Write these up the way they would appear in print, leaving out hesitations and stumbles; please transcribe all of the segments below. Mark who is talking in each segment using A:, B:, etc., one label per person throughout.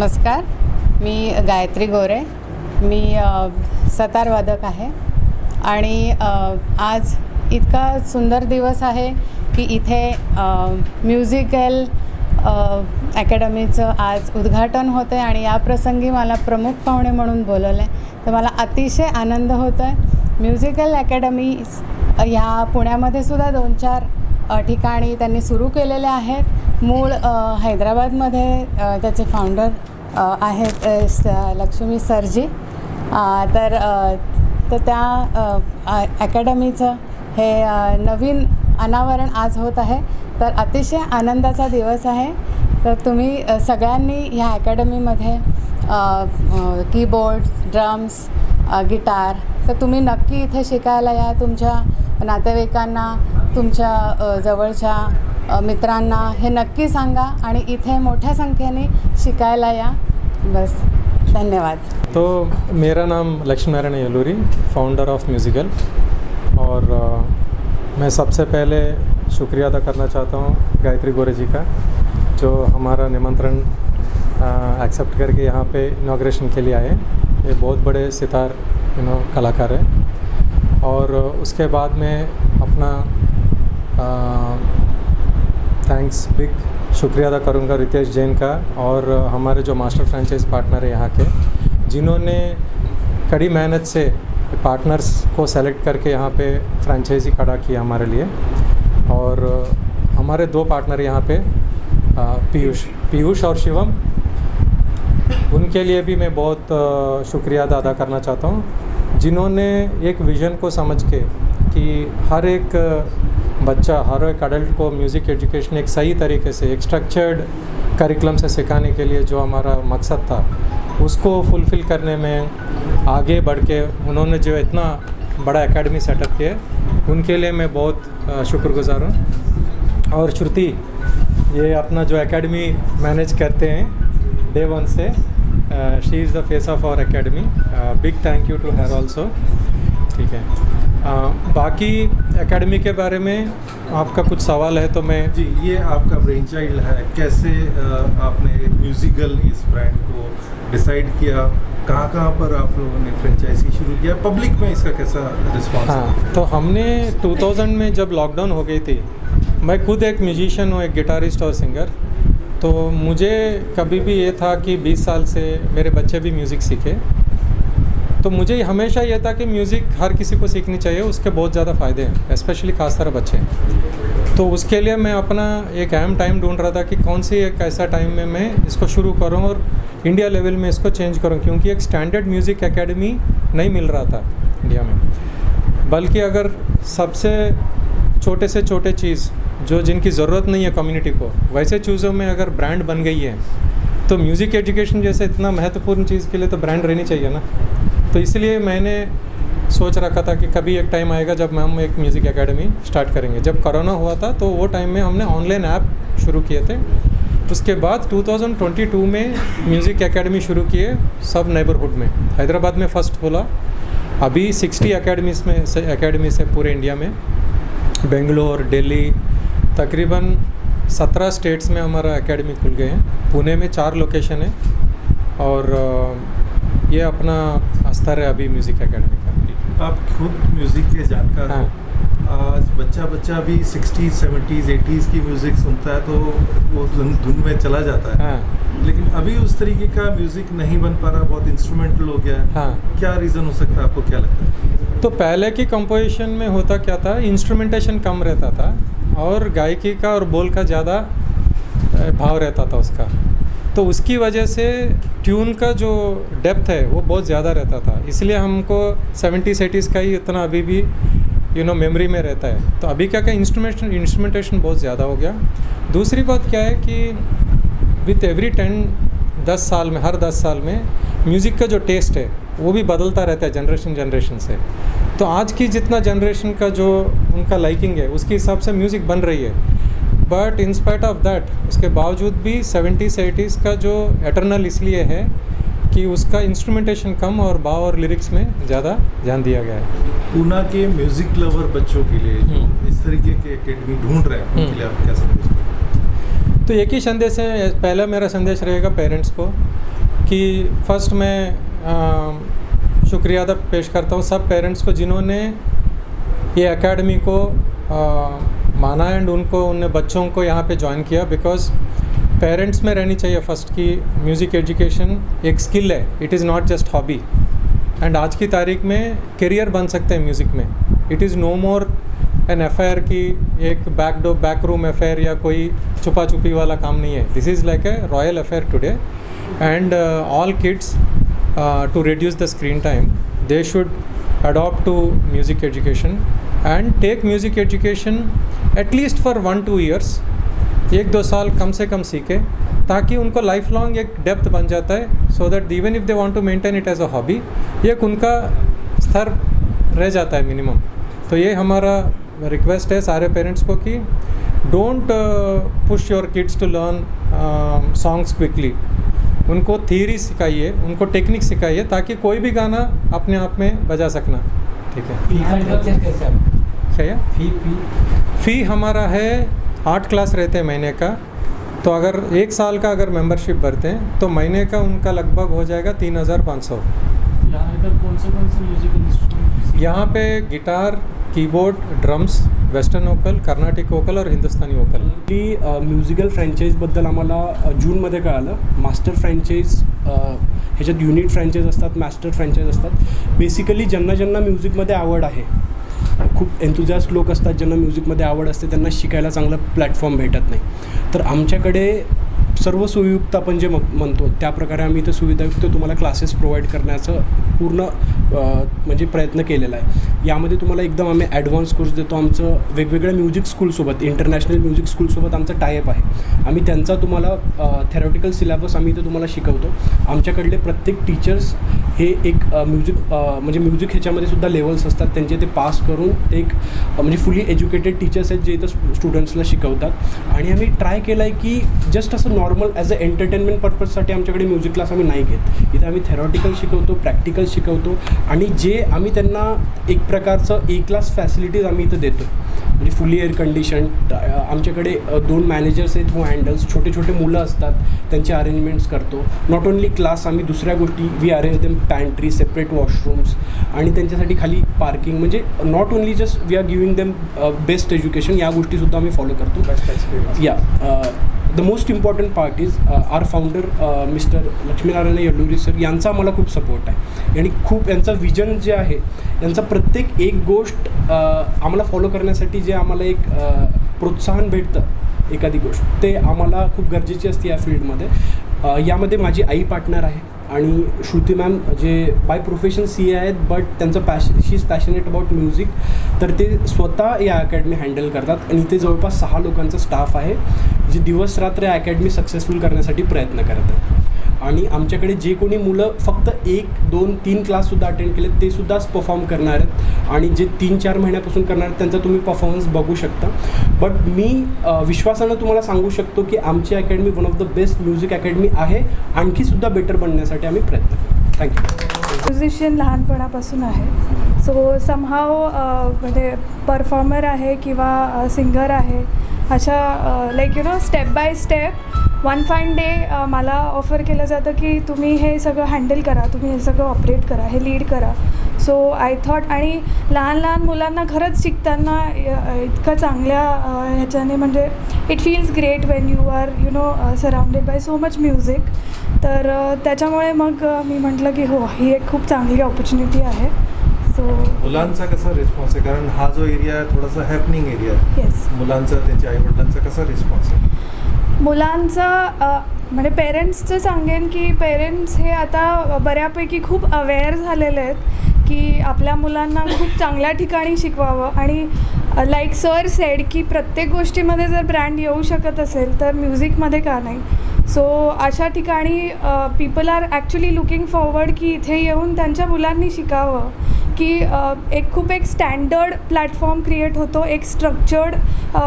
A: नमस्कार, मी गायत्री गोरे. मी सतार वादक आहे आणि आज इतका सुंदर दिवस आहे की इथे म्युझिकल अकॅडमीचं आज उद्घाटन होतं आहे आणि या प्रसंगी मला प्रमुख पाहुणे म्हणून बोलवलं आहे. तर मला अतिशय आनंद होतो आहे. म्युझिकल अकॅडमीज ह्या पुण्यामध्ये सुद्धा 2-4 ठिकाणी त्यांनी सुरू केलेले आहेत. मूळ हैदराबादमध्ये त्याचे फाउंडर आहेत लक्ष्मी सरजी. तर त्या अकॅडमीचं हे नवीन अनावरण आज होत आहे. तर अतिशय आनंदाचा दिवस आहे. तर तुम्ही सगळ्यांनी ह्या अकॅडमीमध्ये कीबोर्ड, ड्रम्स, गिटार तर तुम्ही नक्की इथे शिकायला या. तुमच्या नातेवाईकांना, तुमच्या जवळच्या मित्रांना हे नक्की सांगा आणि इथे मोठ्या संख्येने शिकायला या. बस, धन्यवाद.
B: तो मेरा नाम Lakshmi Narayan Yeluri, founder of musical. और मैं सबसे पहले शुक्रिया अदा करना चाहता हूँ गायत्री गोरे जी का, जो हमारा निमंत्रण एक्सेप्ट करके यहाँ पे इनॉग्रेशन के लिए आए. ये बहुत बड़े सितार कलाकार है. और उसके बाद में अपना थैंक्स बिग शुक्रिया अदा करूँगा रितेश जैन का और हमारे जो मास्टर फ्रेंचाइज पार्टनर है यहाँ के, जिन्होंने कड़ी मेहनत से पार्टनर्स को सेलेक्ट करके यहाँ पे फ्रेंचाइजी खड़ा किया हमारे लिए. और हमारे 2 पार्टनर यहाँ पे पीयूष और शिवम, उनके लिए भी मैं बहुत शुक्रिया अदा करना चाहता हूँ, जिन्होंने एक विज़न को समझ के कि हर एक बच्चा, हर एक अडल्ट को म्यूज़िक एजुकेशन एक सही तरीके से, एक स्ट्रक्चर्ड करिकुलम से सिखाने के लिए जो हमारा मकसद था, उसको फुलफ़िल करने में आगे बढ़ के उन्होंने जो इतना बड़ा एकेडमी सेटअप किया, उनके लिए मैं बहुत शुक्रगुज़ार हूँ. और श्रुति ये अपना जो एकेडमी मैनेज करते हैं डे 1 से, she is the face of our academy. Big thank you to her also. ठीक है. बाकी एकेडमी के बारे में आपका कुछ सवाल है तो मैं
C: जी, ये आपका ब्रेन चाइल्ड है. कैसे आपने म्यूज़िकल इस ब्रांड को डिसाइड किया? कहाँ पर आप लोगों ने फ्रेंचाइजी शुरू किया? पब्लिक में इसका कैसा रिस्पॉन्स?
B: हाँ, तो हमने 2000 में जब लॉकडाउन हो गई थी, मैं खुद एक म्यूजिशियन हूँ, एक गिटारिस्ट और सिंगर. तो मुझे कभी भी ये था कि 20 साल से मेरे बच्चे भी म्यूज़िक सीखे. तो मुझे हमेशा ये था कि म्यूज़िक हर किसी को सीखनी चाहिए, उसके बहुत ज़्यादा फ़ायदे हैं, स्पेशली खास तरह बच्चे. तो उसके लिए मैं अपना एक अहम टाइम ढूंढ रहा था कि कौन सी एक ऐसा टाइम में मैं इसको शुरू करूं और इंडिया लेवल में इसको चेंज करूं, क्योंकि एक स्टैंडर्ड म्यूज़िक एकेडमी नहीं मिल रहा था इंडिया में. बल्कि अगर सबसे छोटे से छोटे चीज़ जो जिनकी ज़रूरत नहीं है कम्युनिटी को, वैसे चीज़ों में अगर ब्रांड बन गई है, तो म्यूज़िक एजुकेशन जैसे इतना महत्वपूर्ण चीज़ के लिए तो ब्रांड रहनी चाहिए ना. तो इसलिए मैंने सोच रखा था कि कभी एक टाइम आएगा जब हम एक म्यूज़िक एकेडमी स्टार्ट करेंगे. जब कोरोना हुआ था तो वो टाइम में हमने ऑनलाइन ऐप शुरू किए थे. उसके बाद 2022 में म्यूज़िक एकेडमी शुरू किए सब नेबरहुड में. हैदराबाद में फ़र्स्ट खोला. अभी 60 एकेडमी से पूरे इंडिया में, बेंगलोर, दिल्ली, तकरीबन 17 स्टेट्स में हमारा एकेडमी खुल गए हैं. पुणे में 4 लोकेशन है और ये अपना स्तर है अभी म्यूज़िक एकेडमी का.
C: आप खुद म्यूज़िक के जानकार हैं. आज बच्चा भी 60s, 70s, 80s की म्यूज़िक सुनता है तो वो धुन में चला जाता है. लेकिन अभी उस तरीके का म्यूज़िक नहीं बन पा रहा, बहुत इंस्ट्रूमेंटल हो गया है. क्या रीज़न हो सकता है, आपको क्या लगता है?
B: तो पहले की कंपोजिशन में होता क्या था, इंस्ट्रूमेंटेशन कम रहता था और गायकी का और बोल का ज़्यादा भाव रहता था उसका. तो उसकी वजह से ट्यून का जो डेप्थ है वो बहुत ज़्यादा रहता था. इसलिए हमको 70s, 80s का ही इतना अभी भी मेमोरी में रहता है. तो अभी क्या इंस्ट्रूमेंटेशन बहुत ज़्यादा हो गया. दूसरी बात क्या है कि विथ एवरी 10 साल में, हर 10 साल में म्यूज़िक का जो टेस्ट है वो भी बदलता रहता है जनरेशन से. तो आज की जितना जनरेशन का जो उनका लाइकिंग है उसके हिसाब से म्यूज़िक बन रही है. But in spite of that, उसके बावजूद भी 70s, 80s का जो एटर्नल इसलिए है कि उसका इंस्ट्रूमेंटेशन कम और भाव और लिरिक्स में ज़्यादा ध्यान दिया गया है.
C: पूना के म्यूज़िक लवर बच्चों के लिए जो इस तरीके के एकेडमी ढूंढ रहे हैं, उनके लिए आप क्या संदेश देंगे?
B: तो एक ही संदेश है। पहला मेरा संदेश रहेगा पेरेंट्स को कि फर्स्ट मैं शुक्रिया अदा पेश करता हूँ सब पेरेंट्स को जिन्होंने ये एकेडमी को माना एंड उनने बच्चों को यहाँ पे ज्वाइन किया, बिकॉज पेरेंट्स में रहनी चाहिए फर्स्ट कि म्यूज़िक एजुकेशन एक स्किल है, it is not just hobby. And आज की तारीख में करियर बन सकते हैं म्यूज़िक में। It is no more an affair की एक बैक रूम अफेयर या कोई छुपा छुपी वाला काम नहीं है। This is like a royal affair today and all kids to reduce the screen time they should adopt to music education and take music education at least for 1-2 years, 1-2 साल कम से कम सीखे, ताकि उनको लाइफ लॉन्ग एक डेप्थ बन जाता है, so that even if they want to maintain it as a hobby, एक उनका स्तर रह जाता है मिनिमम। तो ये हमारा रिक्वेस्ट है सारे पेरेंट्स को कि don't push your kids to learn songs quickly. उनको थियरी सिखाइए, उनको टेक्निक सिखाइए, ताकि कोई भी गाना अपने आप में बजा सकना। ठीक है, क्या फ़ी हमारा है 8 क्लास रहते हैं महीने का। तो अगर 1 साल का अगर मेंबरशिप भरते हैं तो महीने का उनका लगभग हो जाएगा 3500।
D: यहाँ इधर कौन से म्यूजिकल इंस्ट्रूमेंट?
B: यहाँ पे guitar, keyboard, drums, western vocal, Carnatic vocal और हिंदुस्तानी वोकल।
E: की म्युझिकल फ्रँचाईजबद्दल आम्हाला जूनमध्ये कळालं. मास्टर फ्रँचाईज ह्याच्यात युनिट फ्रँचाईज असतात, मास्टर फ्रँचाईज असतात. बेसिकली ज्यांना म्युझिकमध्ये आवड आहे, खूप एन्थुझियास्ट लोक असतात ज्यांना म्युझिकमध्ये आवड असते, त्यांना शिकायला चांगला प्लॅटफॉर्म भेटत नाही. तर आमच्याकडे सर्व सोयीयुक्त आपण जे म्हणतो त्याप्रकारे आम्ही इथं सुविधायुक्त तुम्हाला क्लासेस प्रोव्हाइड करण्याचं पूर्ण म्हणजे प्रयत्न केलेला आहे. यामध्ये तुम्हाला एकदम आम्ही ॲडव्हान्स कोर्स देतो. आमचं वेगवेगळ्या म्युझिक स्कूलसोबत, इंटरनॅशनल म्युझिक स्कूलसोबत आमचं टायअप आहे. आम्ही त्यांचा तुम्हाला थेरॉटिकल सिलेबस आम्ही इथं तुम्हाला शिकवतो. आमच्याकडले प्रत्येक टीचर्स हे एक म्हणजे म्युझिक ह्याच्यामध्ये सुद्धा लेवल्स असतात त्यांचे, ते पास करून एक म्हणजे फुली एज्युकेटेड टीचर्स आहेत जे इथं स्टुडंट्सला शिकवतात. आणि आम्ही ट्राय केलं आहे की जस्ट असं नॉर्मल ॲज अ एंटरटेनमेंट पर्पजसाठी आमच्याकडे म्युझिक क्लास आम्ही नाही घेत. इथं आम्ही थेरॉटिकल शिकवतो, प्रॅक्टिकल शिकवतो आणि जे आम्ही त्यांना एक प्रकारचं क्लास फॅसिलिटीज आम्ही इथं देतो. म्हणजे फुली एअर कंडिशन, आमच्याकडे 2 मॅनेजर्स आहेत हू हँडल्स. छोटे छोटे मुलं असतात त्यांचे अरेंजमेंट्स करतो. नॉट ओन्ली क्लास, आम्ही दुसऱ्या गोष्टी we arrange them pantry, separate washrooms आणि त्यांच्यासाठी खाली पार्किंग. म्हणजे not only just we are giving them best education, या गोष्टीसुद्धा आम्ही फॉलो करतो. या the most important part is our founder mister Lakshminarayan Yelluri sir, यांचा आम्हाला खूप सपोर्ट आहे. आणि खूप यांचं विजन जे आहे, यांचा प्रत्येक एक गोष्ट आम्हाला फॉलो करण्यासाठी जे आम्हाला एक प्रोत्साहन भेटतं एखादी गोष्ट, ते आम्हाला खूप गरजेची असते या फील्डमध्ये. यामध्ये माझी आई पार्टनर आहे आणि श्रुती मॅम जे बाय प्रोफेशन CA आहेत, बट त्यांचं she is passionate about music. तर ते स्वतः या अकॅडमी हँडल करतात आणि इथे जवळपास 6 लोकांचा स्टाफ आहे जे दिवस रात्र या अकॅडमी सक्सेसफुल करण्यासाठी प्रयत्न करतात. आणि आमच्याकडे जे कोणी मुलं फक्त 1, 2, 3 क्लाससुद्धा अटेंड केले ते सुद्धाच परफॉर्म करणार आहेत. आणि जे 3-4 महिन्यापासून करणार आहेत त्यांचा तुम्ही परफॉर्मन्स बघू शकता. बट मी विश्वासानं तुम्हाला सांगू शकतो की आमची academy one of the best music academy आहे. आणखीसुद्धा बेटर बनण्यासाठी आम्ही प्रयत्न करतो. थँक्यू.
F: म्युझिशियन लहानपणापासून आहे, सो समहाव म्हणजे परफॉर्मर आहे किंवा सिंगर आहे, अशा like step by step one fine day मला ऑफर केलं जातं की तुम्ही हे सगळं हँडल करा, तुम्ही हे सगळं ऑपरेट करा, हे लीड करा. सो आय थॉट, आणि लहान मुलांना खरंच शिकताना इतकं चांगल्या ह्याच्याने म्हणजे it feels great when you are surrounded by so much music. तर त्याच्यामुळे मग मी म्हटलं की हो, ही एक खूप चांगली ऑपॉर्च्युनिटी आहे. सो
C: मुलांचा कसा रिस्पॉन्स आहे, कारण हा जो एरिया आहे थोडासा हॅपनिंग एरिया आहे.
F: येस,
C: मुलांचा, त्यांच्या आईवडिलांचा कसा रिस्पॉन्स आहे?
F: मुलांचा म्हणजे पेरेंट्सचं सांगेन की पेरेंट्स हे आता बऱ्यापैकी खूप अवेअर झालेले आहेत की आपल्या मुलांना खूप चांगल्या ठिकाणी शिकवावं. आणि लाईक सर सेड की प्रत्येक गोष्टीमध्ये जर ब्रँड येऊ शकत असेल तर म्युझिकमध्ये का नाही. सो अशा ठिकाणी people are actually looking forward की इथे येऊन त्यांच्या मुलांनी शिकावं, की खूप एक स्टँडर्ड प्लॅटफॉर्म क्रिएट होतो एक स्ट्रक्चर्ड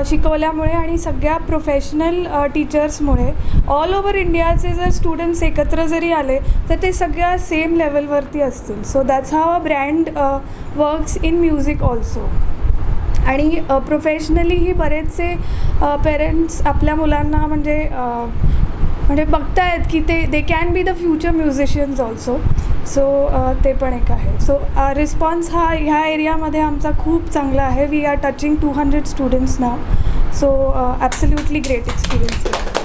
F: शिकवल्यामुळे आणि सगळ्या प्रोफेशनल टीचर्समुळे. ऑल ओव्हर इंडियाचे जर स्टुडंट्स एकत्र जरी आले तर ते सगळ्या सेम लेवलवरती असतील. So that's how a brand works in music also. आणि प्रोफेशनलीही बरेचसे पेरेंट्स आपल्या मुलांना म्हणजे बघतायत की they can be the future musicians also. So ते पण एक आहे. सो रिस्पॉन्स हा ह्या एरियामध्ये आमचा खूप चांगला आहे. We are touching 200 students now. So absolutely great experience.